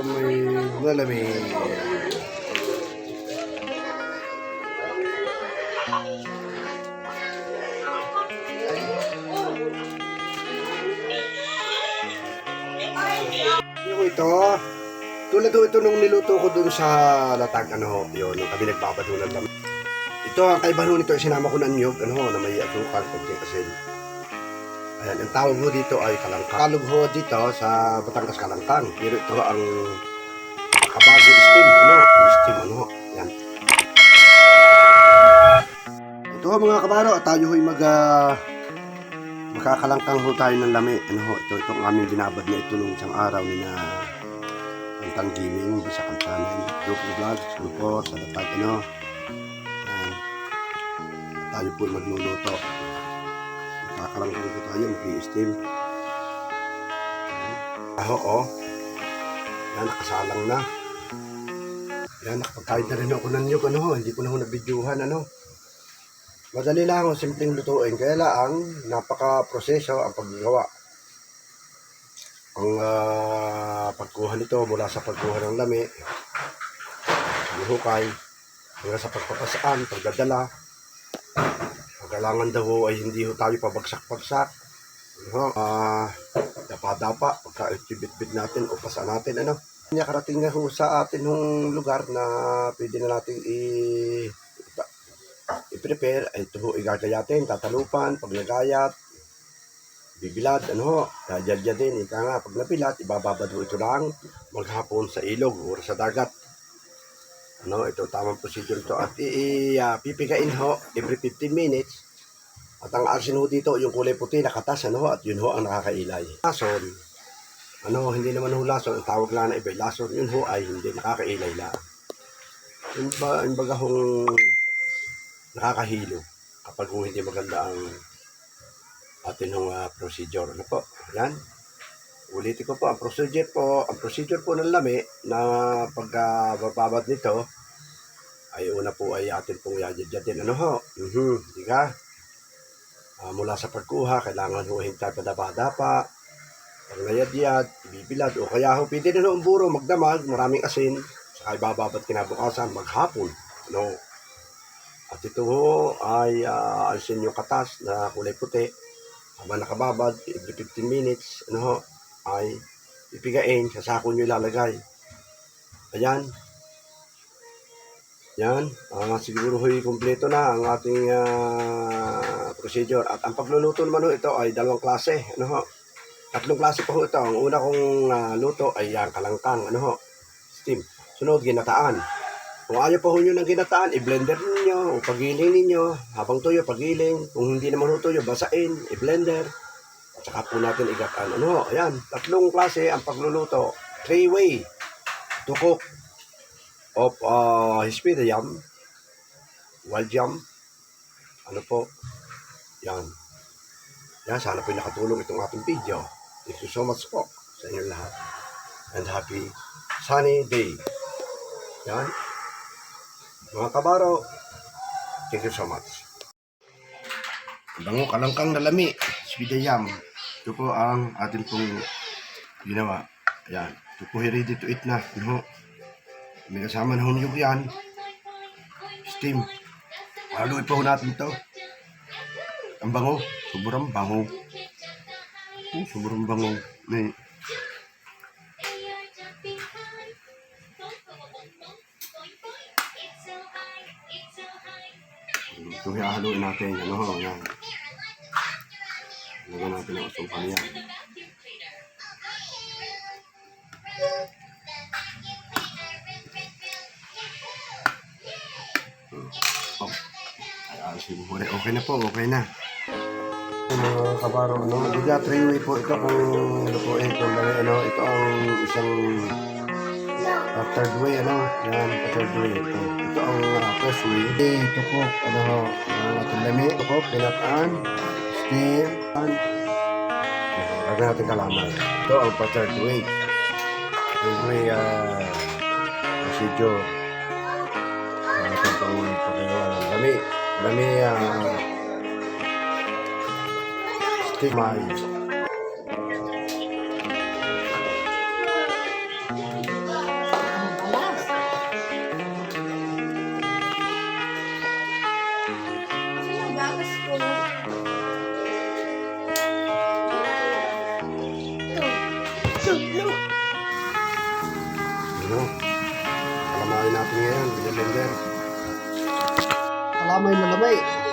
may malamig. Yung ito, tulad ito nung niluto ko dun sa latag, ano, yun, nung kami nagbabadunan lang. Ito, ang kaibahan nito, sinama ko ng niyog, ano, na may asukal, konting asin. Ayan, ang tawag mo dito ay kalangkang. Kalog ho dito sa Batangas kalangkang. Pero ito ang kabago steam, ano, steam, ano, yan. Ito ho mga kabaro, tayo ho'y makakalangkang ho tayo ng lami. Ano ho, ito ang aming binabad na ito nung isang araw ni na Kantang Gaming, sa kantanin, group vlogs, ano po, sa latag, ano. Yan. Tayo po magluluto. Makakalangkang po tayo, mag-i-steam. Aho, oh. Yan, nakasalang na. Yan, nakapagkain na rin ako ng niyog, ano ho, hindi ko na ho nabidyuhan, ano. Madali lang ho, simpleng lutuin, kaya lang, napaka-proseso ang paggawa. Ang pagkuha nito mula sa pagkuha ng lami, hukay, hanggang sa pagpapasaan, pagdadala. Kailangan daw ho ay hindi ho tayo pabagsak-bagsak. Ano, dapa-dapa, pagka-bit-bit natin o pasaan natin, ano. Karating na ho sa atin hong lugar na pwede na natin i-prepare. Ito ho, igagayatin, tatalupan, pag nagayat, bibilad, ano ho, jadya din, ika nga, pag napilat, ibababad ho ito lang maghapon sa ilog o sa dagat. Ano, ito tamang procedure ito at pipigain ho every 15 minutes. At ang arsin ho dito, yung kulay puti, nakatas, ano ho, at yun ho ang nakakailay. Lason, ano, hindi naman ho lason, ang tawag lang na iba, lason, yun ho ay hindi nakakailay lang. Yung baga hong nakakahilo kapag ho hindi maganda ang atin hong procedure. Ano po, yan. Ulitin ko po, ang procedure po ng lami na pagkababad nito, ay una po ay atin pong yadyatin. Ano ho? Di ka? Mula sa pagkuha, kailangan ho hintay padapa-dapa, pag nayadyad, ibibilad, o kaya ho, pwede na ho ang buro, magdamag, maraming asin, saka ibababad kinabukasan, maghapon. Ano? At ito ho ay alisin yung katas na kulay puti, habang nakababad, every 15 minutes, ano ho, ay ipigain, sa sako nyo ilalagay. Ayan. Yan, siguro ho'y kumpleto na ang ating procedure. At ang pagluluto naman ho ito ay dalawang klase. Ano ho? Tatlong klase po ho ito. Ang una kong luto ay kalangkang, ano ho? Steam. Sunod, ginataan. Kung ayaw po ho nyo ng ginataan, i-blender ninyo o pagiling ninyo. Habang tuyo, pagiling. Kung hindi naman ho tuyo, basain, i-blender. At saka po natin igataan. Ano ho? Ayan, tatlong klase ang pagluluto. 3-way to cook of hispida yam, wild yam, ano po, yan. Yan, sana po nakatulong itong ating video. Thank you so much po sa inyo lahat. And happy sunny day. Yan. Mga kabaro, thank you so much. Bango kalangkang na lami, hispida yam. Ito po ang ating pong ginawa. Yan. Ito po ready to eat na. Ano? May kasama na hunyog yan. Steam. Haluin pa ho natin ito. Ang bango. Sobrang bango. Sobrang bango. May. Ito haluin natin. Ano ho? Yan. Lagyan natin ang asukal yan. Okay na po, okay na. Mga kabaro, ano, diga 3-way po ito kung lutuin ito. Ano, ito ang isang third way, ano, yan, third way. Ito ang first way. Ito po, ano, ating lami, ito po, pinataan, steam, lagyan natin kalaman. Ito ang third way. Third way, procedure. Ito pang pagkagawa ng lami. Lami, steam. Tapos po, ito. Ano? Kalamain natin ngayon, blender. Kalamay na lamay.